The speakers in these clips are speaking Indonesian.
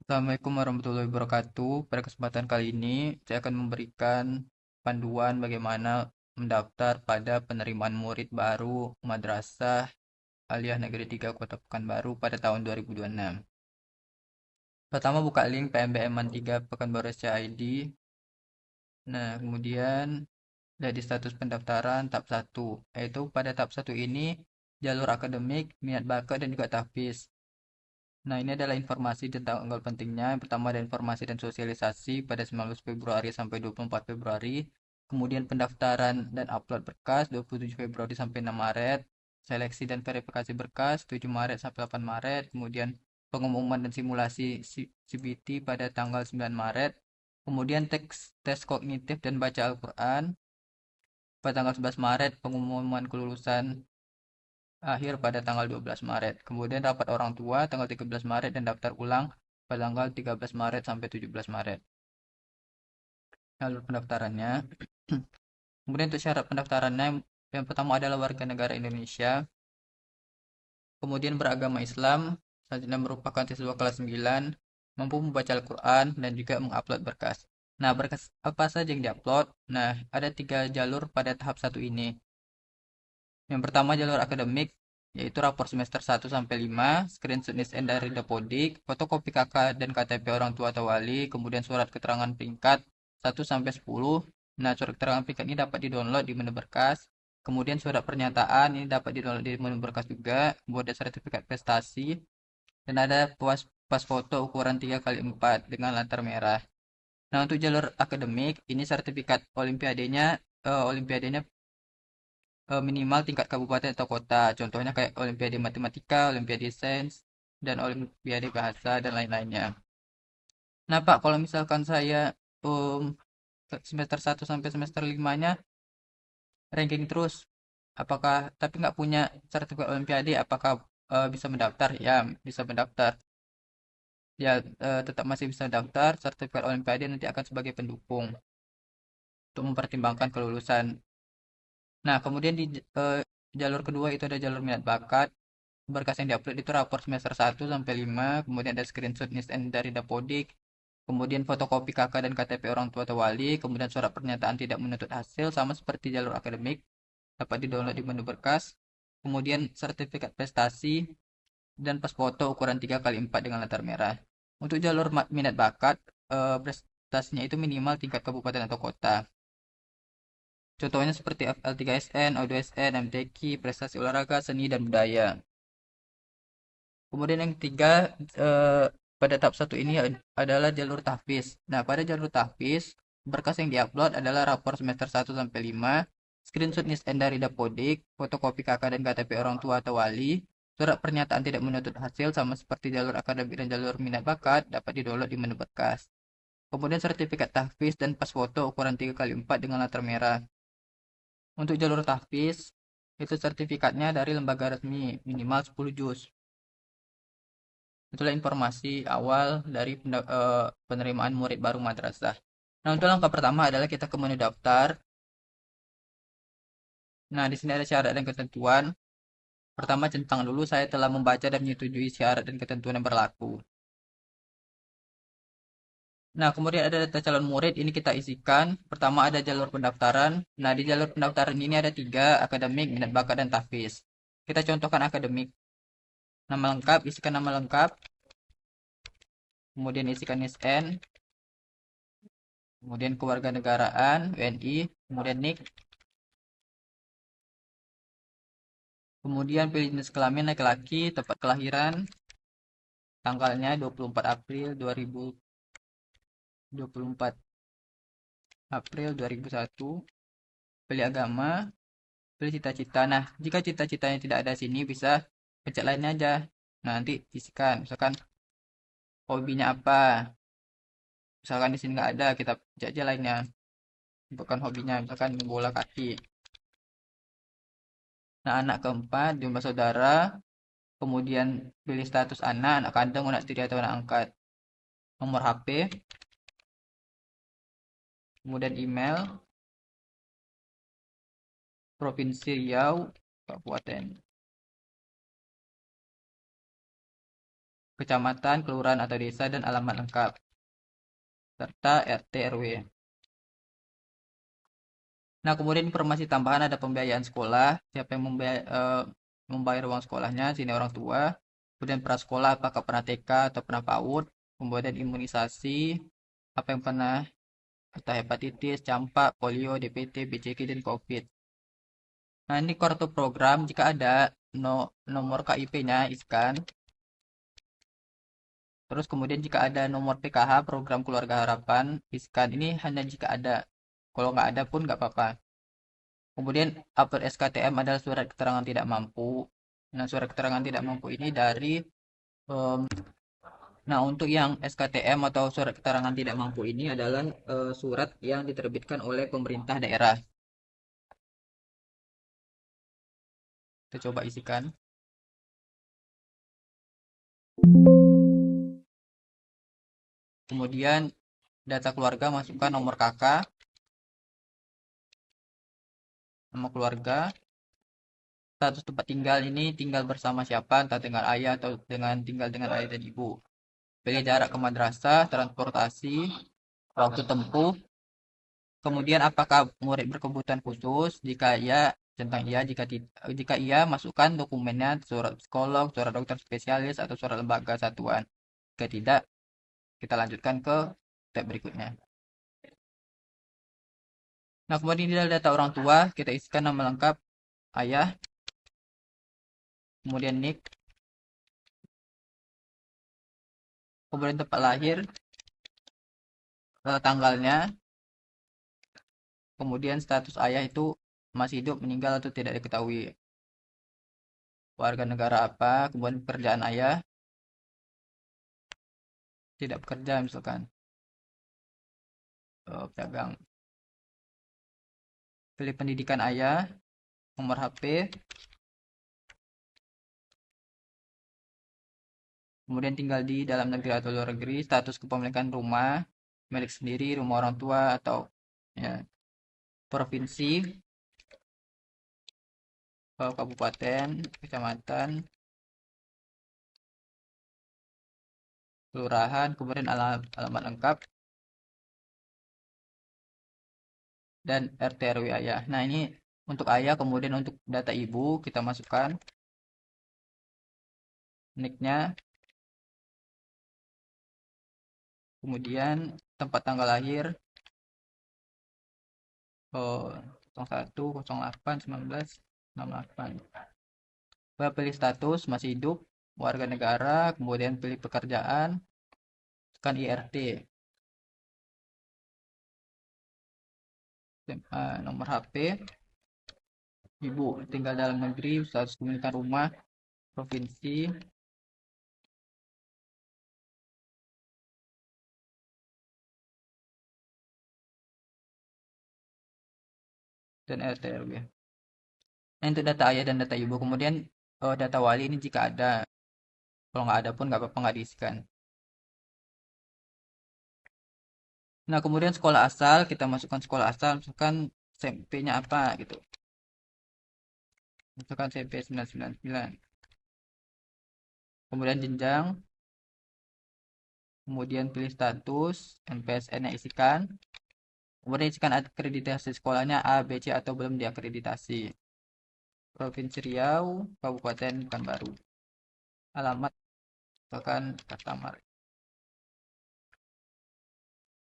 Assalamualaikum warahmatullahi wabarakatuh. Pada kesempatan kali ini, saya akan memberikan panduan bagaimana mendaftar pada penerimaan murid baru Madrasah Aliyah Negeri 3 Kota Pekanbaru pada tahun 2026. Pertama, buka link PMBM-an 3 Pekanbaru SCID. Nah, kemudian dari status pendaftaran tahap 1, yaitu pada tahap 1 ini jalur akademik, minat bakat, dan juga tahfiz. Nah, ini adalah informasi tentang tanggal pentingnya. Yang pertama ada informasi dan sosialisasi pada 19 Februari sampai 24 Februari. Kemudian pendaftaran dan upload berkas 27 Februari sampai 6 Maret. Seleksi dan verifikasi berkas 7 Maret sampai 8 Maret. Kemudian pengumuman dan simulasi CBT pada tanggal 9 Maret. Kemudian tes kognitif dan baca Al-Quran pada tanggal 11 Maret. Pengumuman kelulusan akhir pada tanggal 12 Maret. Kemudian rapat orang tua tanggal 13 Maret dan daftar ulang pada tanggal 13 Maret sampai 17 Maret. Lalu pendaftarannya. Kemudian untuk syarat pendaftarannya yang pertama adalah warga negara Indonesia, kemudian beragama Islam, selanjutnya merupakan siswa kelas 9, mampu membaca Al-Quran dan juga mengupload berkas. Nah, berkas apa saja yang diupload? Nah, ada 3 jalur pada tahap 1 ini. Yang pertama jalur akademik, yaitu rapor semester 1 sampai 5, screenshot NISN dari Dapodik, fotokopi KK dan KTP orang tua atau wali, kemudian surat keterangan peringkat 1 sampai 10. Nah, surat keterangan peringkat ini dapat di-download di menu berkas. Kemudian surat pernyataan ini dapat di-download di menu berkas juga, kemudian sertifikat prestasi dan ada pas foto ukuran 3x4 dengan latar merah. Nah, untuk jalur akademik, ini sertifikat olimpiadenya minimal tingkat kabupaten atau kota. Contohnya kayak Olimpiade Matematika, Olimpiade Sains, dan Olimpiade Bahasa dan lain-lainnya. Nah, Pak, kalau misalkan saya um, semester 1 sampai semester 5-nya ranking terus, apakah tapi nggak punya sertifikat Olimpiade, apakah bisa mendaftar? Ya, bisa mendaftar. Ya, tetap masih bisa mendaftar. Sertifikat Olimpiade nanti akan sebagai pendukung untuk mempertimbangkan kelulusan. Nah, kemudian di jalur kedua itu ada jalur minat bakat. Berkas yang diupload itu rapor semester 1 sampai 5, kemudian ada screenshot NISN dari Dapodik, kemudian fotokopi KK dan KTP orang tua atau wali, kemudian surat pernyataan tidak menuntut hasil sama seperti jalur akademik, dapat di-download di menu berkas, kemudian sertifikat prestasi dan pas foto ukuran 3x4 dengan latar merah. Untuk jalur minat bakat, prestasinya itu minimal tingkat kabupaten atau kota. Contohnya seperti FL3SN, O2SN, MTQ, prestasi olahraga, seni, dan budaya. Kemudian yang ketiga, eh, pada tahap 1 ini adalah jalur tahfiz. Nah, pada jalur tahfiz, berkas yang diupload adalah rapor semester 1 sampai 5, screenshot NISN dari Dapodik, fotokopi KK dan KTP orang tua atau wali, surat pernyataan tidak menuntut hasil sama seperti jalur akademik dan jalur minat bakat dapat di-download di menu berkas. Kemudian sertifikat tahfiz dan pas foto ukuran 3x4 dengan latar merah. Untuk jalur tahfiz, itu sertifikatnya dari lembaga resmi minimal 10 juz. Itulah informasi awal dari penerimaan murid baru madrasah. Nah, untuk langkah pertama adalah kita ke menu daftar. Nah, di sini ada syarat dan ketentuan. Pertama, centang dulu saya telah membaca dan menyetujui syarat dan ketentuan yang berlaku. Nah, kemudian ada data calon murid, ini kita isikan. Pertama ada jalur pendaftaran. Nah, di jalur pendaftaran ini ada 3, akademik, minat bakat, dan tahfiz. Kita contohkan akademik. Nama lengkap, isikan nama lengkap. Kemudian isikan SN. Kemudian kewarganegaraan, WNI. Kemudian NIK. Kemudian pilih jenis kelamin laki-laki, tempat kelahiran, tanggalnya 24 April 2024 April 2001, pilih agama, pilih cita-cita. Nah, jika cita-citanya tidak ada sini bisa pencet lainnya aja. Nah, nanti isikan, misalkan hobinya apa. Misalkan di sini nggak ada, kita pencet aja lainnya. Bukan hobinya, misalkan bola kaki. Nah, anak keempat, jumlah saudara, kemudian pilih status anak, anak kandung, anak tiri atau anak angkat. Nomor HP, kemudian email, Provinsi Riau, Kabupaten. kecamatan, kelurahan atau desa, dan alamat lengkap, serta RT RW. Nah, kemudian informasi tambahan ada pembiayaan sekolah, siapa yang membayar uang sekolahnya, sini orang tua. Kemudian prasekolah, apakah pernah TK atau pernah PAUD. Kemudian imunisasi, apa yang pernah, entah hepatitis, campak, polio, DPT, BCG, dan COVID. Nah, ini kartu program, jika ada nomor KIP-nya, isikan. Terus kemudian jika ada nomor PKH, program keluarga harapan, isikan. Ini hanya jika ada. Kalau nggak ada pun nggak apa-apa. Kemudian upload SKTM adalah surat keterangan tidak mampu. Nah, surat keterangan tidak mampu ini dari em, nah, untuk yang SKTM atau surat keterangan tidak mampu ini adalah surat yang diterbitkan oleh pemerintah daerah. Kita coba isikan. Kemudian data keluarga masukkan nomor kakak, nama keluarga, status tempat tinggal ini tinggal bersama siapa, entah dengan ayah atau tinggal dengan ayah dan ibu. Pilih jarak ke madrasah, transportasi, waktu tempuh, kemudian apakah murid berkebutuhan khusus? Jika iya, tentang iya. Jika iya, masukkan dokumennya, surat psikolog, surat dokter spesialis, atau surat lembaga satuan. Jika tidak, kita lanjutkan ke step berikutnya. Nah, kemudian di data orang tua, kita isikan nama lengkap ayah, kemudian NIK, kemudian tempat lahir, tanggalnya, kemudian status ayah itu masih hidup, meninggal, atau tidak diketahui. Warga negara apa, kemudian pekerjaan ayah, tidak bekerja misalkan, pedagang. Pilih pendidikan ayah, nomor HP, kemudian tinggal di dalam negeri atau luar negeri, status kepemilikan rumah, milik sendiri, rumah orang tua, atau ya, provinsi, kabupaten, kecamatan, kelurahan, kemudian alamat lengkap, dan RT RW ayah. Nah, ini untuk ayah, kemudian untuk data ibu, kita masukkan NIK-nya, kemudian tempat tanggal lahir, 01/08/1968. Pilih status masih hidup, warga negara, kemudian pilih pekerjaan, tekan IRT, nomor HP, ibu tinggal dalam negeri, status kepemilikan rumah, provinsi, dan RT RW. Nah, untuk data ayah dan data ibu, kemudian data wali ini jika ada, kalau nggak ada pun nggak apa-apa, nggak diisikan. Nah, kemudian sekolah asal, kita masukkan sekolah asal, misalkan SMP-nya apa gitu. Misalkan SMP 999. Kemudian jenjang, kemudian pilih status, NPSN yang isikan, kemudian isikan akreditasi sekolahnya A, B, C atau belum diakreditasi. Provinsi Riau, Kabupaten Pekanbaru. Alamat, misalkan Kastamar.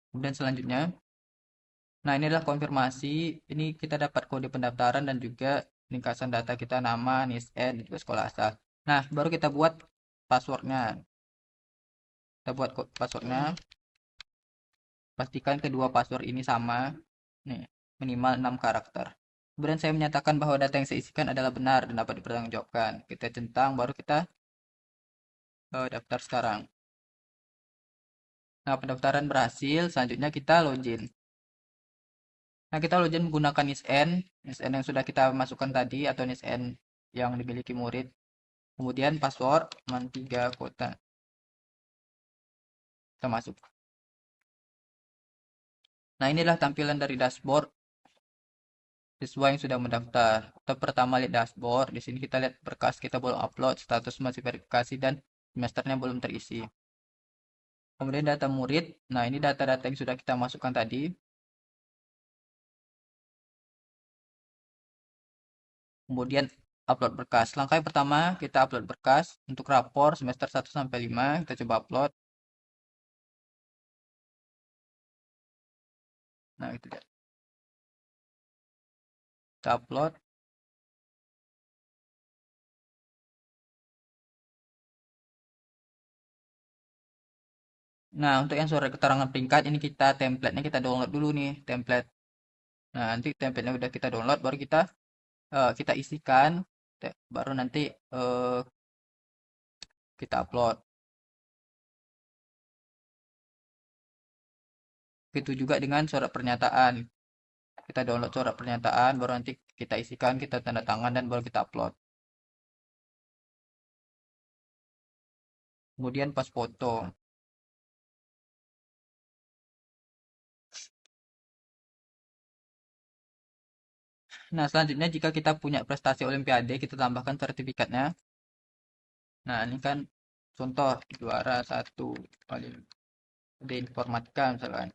Kemudian selanjutnya, nah ini adalah konfirmasi, ini kita dapat kode pendaftaran dan juga ringkasan data kita, nama, NISN, dan juga sekolah asal. Nah, baru kita buat passwordnya. Kita buat passwordnya, pastikan kedua password ini sama, nih, minimal 6 karakter. Kemudian saya menyatakan bahwa data yang saya isikan adalah benar dan dapat dipertanggungjawabkan. Kita centang, baru kita daftar sekarang. Nah, pendaftaran berhasil, selanjutnya kita login. Nah, kita login menggunakan NISN yang sudah kita masukkan tadi, atau NISN yang dimiliki murid. Kemudian password man3 kota. Kita masuk. Nah, inilah tampilan dari dashboard siswa yang sudah mendaftar. Kita pertama lihat dashboard. Di sini kita lihat berkas kita belum upload, status masih verifikasi, dan semesternya belum terisi. Kemudian data murid, nah ini data-data yang sudah kita masukkan tadi. Kemudian upload berkas. Langkah yang pertama, kita upload berkas untuk rapor semester 1 sampai 5, kita coba upload. Nah, itu dia. Kita upload. Nah, untuk yang surat keterangan peringkat ini kita download dulu nih, template. Nah, nanti template-nya udah kita download baru kita isikan, baru nanti kita upload. Begitu juga dengan surat pernyataan. Kita download surat pernyataan, baru nanti kita isikan, kita tanda tangan dan baru kita upload. Kemudian pas foto. Nah, selanjutnya jika kita punya prestasi olimpiade, kita tambahkan sertifikatnya. Nah, ini kan contoh juara satu olimpiade informatika misalkan.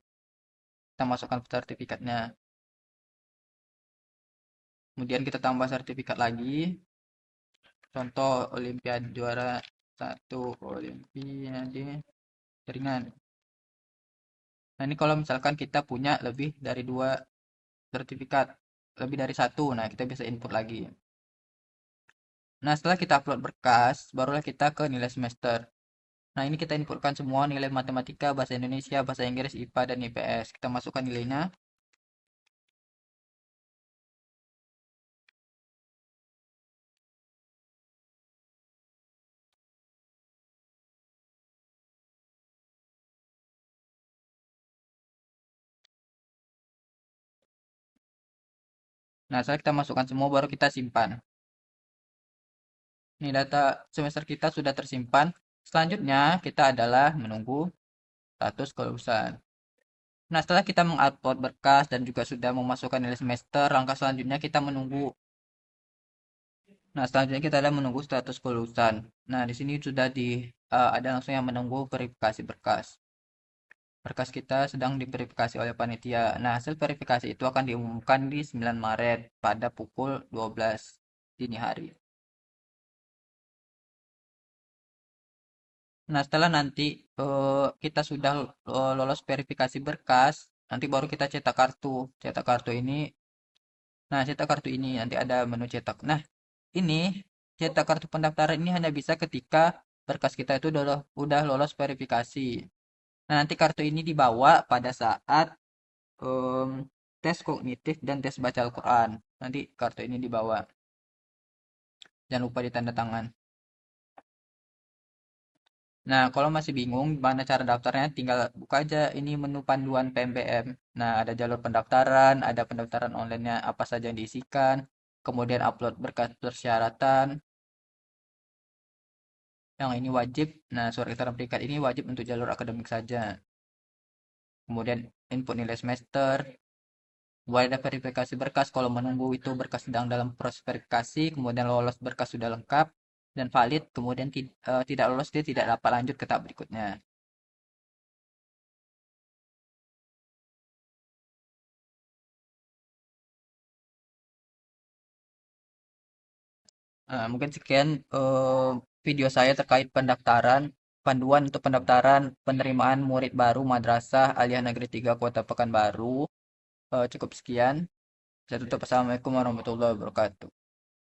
Kita masukkan sertifikatnya. Kemudian kita tambah sertifikat lagi. Contoh olimpiade juara satu olimpiade ringan. Nah, ini kalau misalkan kita punya lebih dari dua sertifikat, lebih dari satu, nah kita bisa input lagi. Nah, setelah kita upload berkas, barulah kita ke nilai semester. Nah, ini kita inputkan semua nilai matematika, bahasa Indonesia, bahasa Inggris, IPA, dan IPS. Kita masukkan nilainya. Nah, setelah kita masukkan semua, baru kita simpan. Ini data semester kita sudah tersimpan. Selanjutnya, kita adalah menunggu status kelulusan. Nah, setelah kita mengupload berkas dan juga sudah memasukkan nilai semester, langkah selanjutnya kita menunggu. Nah, selanjutnya kita ada menunggu status kelulusan. Nah, di sini sudah ada langsung yang menunggu verifikasi berkas. Berkas kita sedang diverifikasi oleh panitia. Nah, hasil verifikasi itu akan diumumkan di 9 Maret pada pukul 12 dini hari. Nah, setelah nanti kita sudah lolos verifikasi berkas, nanti baru kita cetak kartu. Cetak kartu ini, nah cetak kartu ini nanti ada menu cetak. Nah, ini cetak kartu pendaftaran ini hanya bisa ketika berkas kita itu udah lolos verifikasi. Nah, nanti kartu ini dibawa pada saat em, tes kognitif dan tes baca Al-Quran. Nanti kartu ini dibawa. Jangan lupa ditanda tangan. Nah, kalau masih bingung gimana cara daftarnya, tinggal buka aja ini menu panduan PMBM. Nah, ada jalur pendaftaran, ada pendaftaran online-nya apa saja yang diisikan, kemudian upload berkas persyaratan, yang ini wajib. Nah, surat keterangan peringkat ini wajib untuk jalur akademik saja. Kemudian input nilai semester, buat ada verifikasi berkas kalau menunggu itu berkas sedang dalam proses verifikasi, kemudian lolos berkas sudah lengkap dan valid, kemudian tidak lolos dia tidak dapat lanjut ke tahap berikutnya. Mungkin sekian video saya terkait pendaftaran, panduan untuk pendaftaran penerimaan murid baru Madrasah Aliyah Negeri 3 Kota Pekanbaru. Cukup sekian. Saya tutup. Assalamualaikum warahmatullahi wabarakatuh.